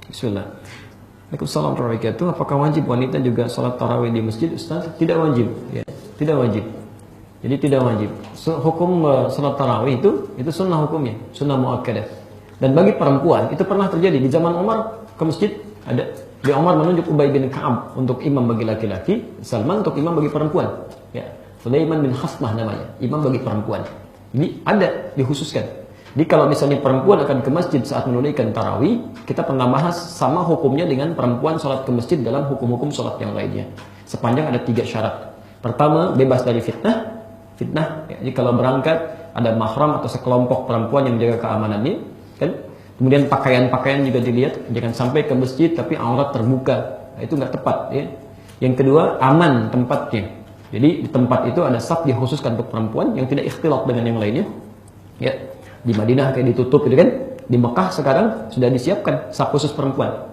Bismillah. Waalaikumsalam warahmatullahi wabarakatuh. Apakah wajib wanita juga sholat tarawih di masjid, Ustaz? Tidak wajib, ya. Tidak wajib. Jadi tidak wajib. Hukum sholat tarawih itu sunnah hukumnya, sunnah muakkadah. Dan bagi perempuan itu pernah terjadi di zaman Umar ke masjid ada. Di Umar menunjuk Ubay bin Ka'ab untuk imam bagi laki-laki, Salman untuk imam bagi perempuan. Ya, Sulaiman bin Khasmah namanya, imam bagi perempuan. Ini ada dikhususkan. Jadi kalau misalnya perempuan akan ke masjid saat menunaikan tarawih, kita pernah bahas sama hukumnya dengan perempuan sholat ke masjid dalam hukum-hukum sholat yang lainnya. Sepanjang ada 3 syarat. Pertama, bebas dari fitnah. Fitnah, ya, jadi kalau berangkat ada mahram atau sekelompok perempuan yang menjaga keamanannya, kan? Kemudian pakaian-pakaian juga dilihat, jangan sampai ke masjid tapi aurat terbuka. Nah, itu nggak tepat, ya. Yang kedua, aman tempatnya. Jadi di tempat itu ada saf dikhususkan untuk perempuan yang tidak ikhtilaf dengan yang lainnya. Ya, di Madinah kayak ditutup gitu kan. Di Mekah sekarang sudah disiapkan saf khusus perempuan.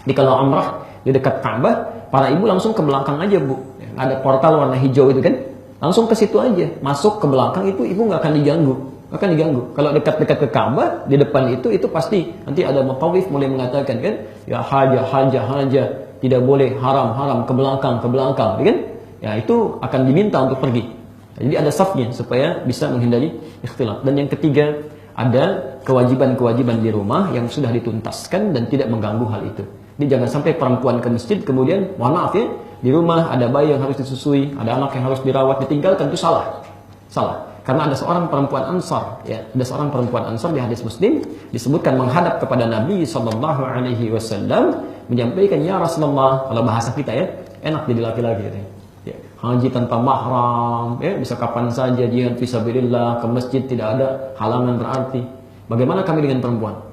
Di kalau umrah di dekat Ka'bah, para ibu langsung ke belakang aja, Bu. Ya, ada portal warna hijau itu kan. Langsung ke situ aja, masuk ke belakang itu ibu nggak akan diganggu. Akan diganggu. Kalau dekat-dekat ke Ka'bah, di depan itu pasti nanti ada mutawif mulai mengatakan kan, ya haja, tidak boleh haram ke belakang, kan? Ya itu akan diminta untuk pergi. Jadi ada safnya supaya bisa menghindari ikhtilaf. Dan yang ketiga, ada kewajiban-kewajiban di rumah yang sudah dituntaskan dan tidak mengganggu hal itu. Jadi jangan sampai perempuan ke masjid kemudian, mohon maaf ya, di rumah ada bayi yang harus disusui, ada anak yang harus dirawat, ditinggalkan, itu salah. Salah. Karena ada seorang perempuan Ansar, ya, ada seorang perempuan Ansar di hadis Muslim disebutkan menghadap kepada Nabi Shallallahu Alaihi Wasallam menyampaikan, ya Rasulullah, kalau bahasa kita ya, enak jadi laki-laki gitu. Ya, haji tanpa mahram, ya, bisa kapan saja jihad fisabilillah, ke masjid tidak ada halangan berarti. Bagaimana kami dengan perempuan?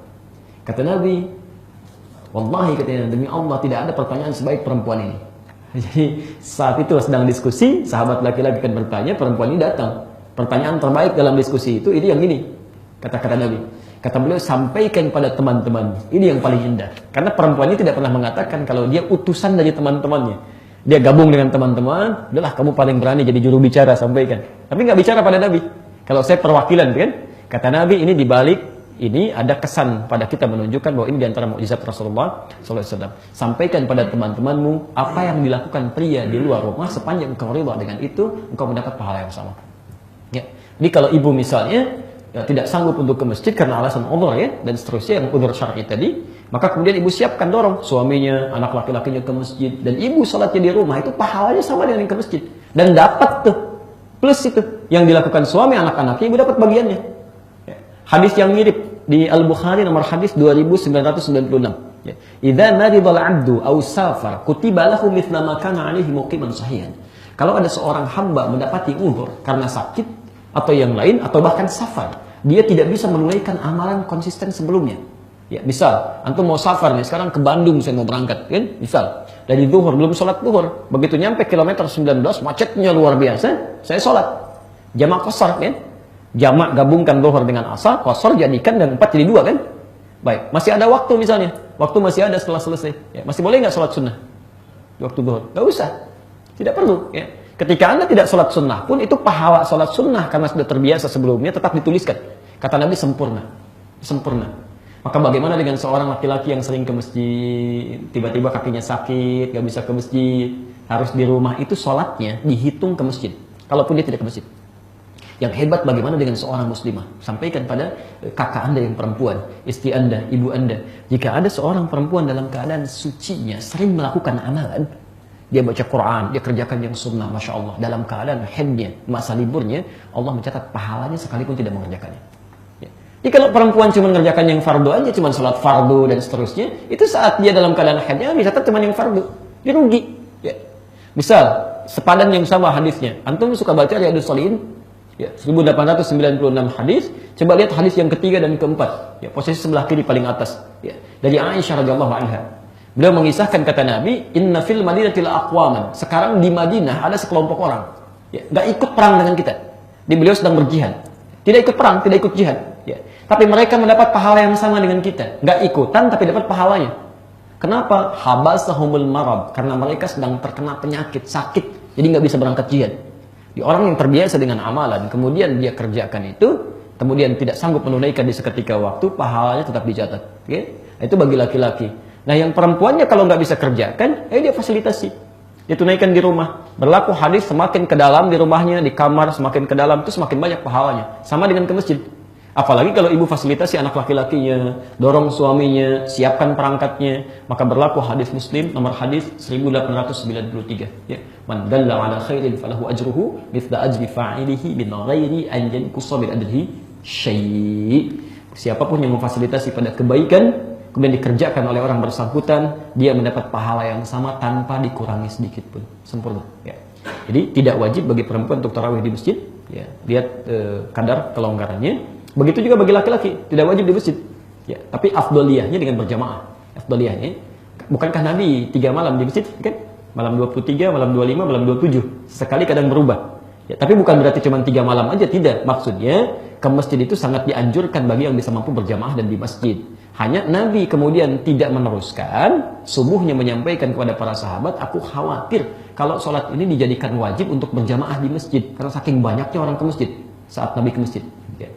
Kata Nabi, wallahi katanya, demi Allah tidak ada pertanyaan sebaik perempuan ini. Jadi saat itu sedang diskusi, sahabat laki-laki kan bertanya, perempuan ini datang. Pertanyaan terbaik dalam diskusi itu, ini yang ini, kata-kata Nabi. Kata beliau, sampaikan pada teman-teman, ini yang paling indah. Karena perempuan ini tidak pernah mengatakan kalau dia utusan dari teman-temannya. Dia gabung dengan teman-teman, udahlah kamu paling berani jadi juru bicara, sampaikan. Tapi nggak bicara pada Nabi. Kalau saya perwakilan kan, kata Nabi, ini dibalik ini ada kesan pada kita menunjukkan bahwa ini diantara mukjizat Rasulullah SAW. Sampaikan pada teman-temanmu apa yang dilakukan pria di luar rumah, sepanjang engkau ridha dengan itu, engkau mendapat pahala yang sama. Ya. Jadi kalau ibu misalnya ya, tidak sanggup untuk ke masjid karena alasan uzur ya dan seterusnya yang uzur syar'i tadi, maka kemudian ibu siapkan dorong suaminya, anak laki-lakinya ke masjid, dan ibu salatnya di rumah itu pahalanya sama dengan yang ke masjid dan dapat tuh plus itu yang dilakukan suami anak-anaknya, ibu dapat bagiannya. Ya. Hadis yang mirip di Al-Bukhari nomor hadis 2996. Ya. Idza maridal 'abdu aw safar kutiba lahu mithla ma kana 'alaihi muqiman sahihan. Kalau ada seorang hamba mendapati uzur karena sakit atau yang lain atau bahkan safar, dia tidak bisa menunaikan amalan konsisten sebelumnya. Ya, misal antum mau safar nih, sekarang ke Bandung saya mau berangkat, kan? Misal dari zuhur belum sholat zuhur, begitu nyampe kilometer 19 macetnya luar biasa, saya sholat jamak qashar kan? Jamak gabungkan zuhur dengan asar, qashar jadikan dan 4 jadi 2 kan? Baik, masih ada waktu misalnya, waktu masih ada setelah selesai, ya, masih boleh nggak sholat sunnah di waktu zuhur? Nggak usah, tidak perlu. Ya. Ketika Anda tidak sholat sunnah pun, itu pahala sholat sunnah karena sudah terbiasa sebelumnya tetap dituliskan. Kata Nabi sempurna. Sempurna. Maka bagaimana dengan seorang laki-laki yang sering ke masjid, tiba-tiba kakinya sakit, gak bisa ke masjid, harus di rumah, itu sholatnya dihitung ke masjid. Kalaupun dia tidak ke masjid. Yang hebat bagaimana dengan seorang muslimah? Sampaikan pada kakak Anda yang perempuan, istri Anda, ibu Anda. Jika ada seorang perempuan dalam keadaan sucinya, sering melakukan amalan, dia baca Quran, dia kerjakan yang sunnah, Masya Allah. Dalam keadaan haidnya, masa liburnya, Allah mencatat pahalanya sekalipun tidak mengerjakannya. Ya. Jadi kalau perempuan cuma mengerjakan yang fardu aja, cuma sholat fardu dan seterusnya, itu saat dia dalam keadaan haidnya, dicatat cuma yang fardu. Dia rugi. Ya. Misal, sepadan yang sama hadisnya. Antum suka baca Riyadhus Shalihin? Ya, 1896 hadis. Coba lihat hadis yang ketiga dan keempat. Ya, posisi sebelah kiri paling atas. Ya. Dari Aisyah radhiyallahu anha. Beliau mengisahkan, kata Nabi, inna fil madinatil aqwaman. Sekarang di Madinah ada sekelompok orang, ya, gak ikut perang dengan kita. Di beliau sedang berjihad, tidak ikut perang, tidak ikut jihad, ya. Tapi mereka mendapat pahala yang sama dengan kita, gak ikutan tapi dapat pahalanya. Kenapa? Habasahumul marad, karena mereka sedang terkena penyakit, sakit, jadi gak bisa berangkat jihad. Di orang yang terbiasa dengan amalan, kemudian dia kerjakan itu, kemudian tidak sanggup menunaikan di seketika waktu, pahalanya tetap dicatat. Okay? Itu bagi laki-laki. Nah yang perempuannya kalau nggak bisa kerjakan, dia fasilitasi. Dia tunaikan di rumah. Berlaku hadis semakin ke dalam di rumahnya, di kamar semakin ke dalam, itu semakin banyak pahalanya. Sama dengan ke masjid. Apalagi kalau ibu fasilitasi anak laki-lakinya, dorong suaminya, siapkan perangkatnya, maka berlaku hadis Muslim nomor hadis 1893. Ya. Man dalla ala khairin falahu ajruhu mithla ajri fa'ilihi min ghairi an yanqusa min ajrihi syai'. Siapapun yang memfasilitasi pada kebaikan kemudian dikerjakan oleh orang bersangkutan, dia mendapat pahala yang sama tanpa dikurangi sedikit pun. Sempurna. Ya. Jadi tidak wajib bagi perempuan untuk tarawih di masjid. Ya. Lihat kadar kelonggarannya. Begitu juga bagi laki-laki, tidak wajib di masjid. Ya. Tapi afdoliyahnya dengan berjamaah. Afdoliyahnya, bukankah Nabi 3 malam di masjid? Kan? Malam 23, malam 25, malam 27. Sekali kadang berubah. Ya, tapi bukan berarti cuma 3 malam aja, tidak. Maksudnya, ke masjid itu sangat dianjurkan bagi yang bisa mampu berjamaah dan di masjid. Hanya Nabi kemudian tidak meneruskan, subuhnya menyampaikan kepada para sahabat, aku khawatir kalau sholat ini dijadikan wajib untuk berjamaah di masjid. Karena saking banyaknya orang ke masjid saat Nabi ke masjid. Ya.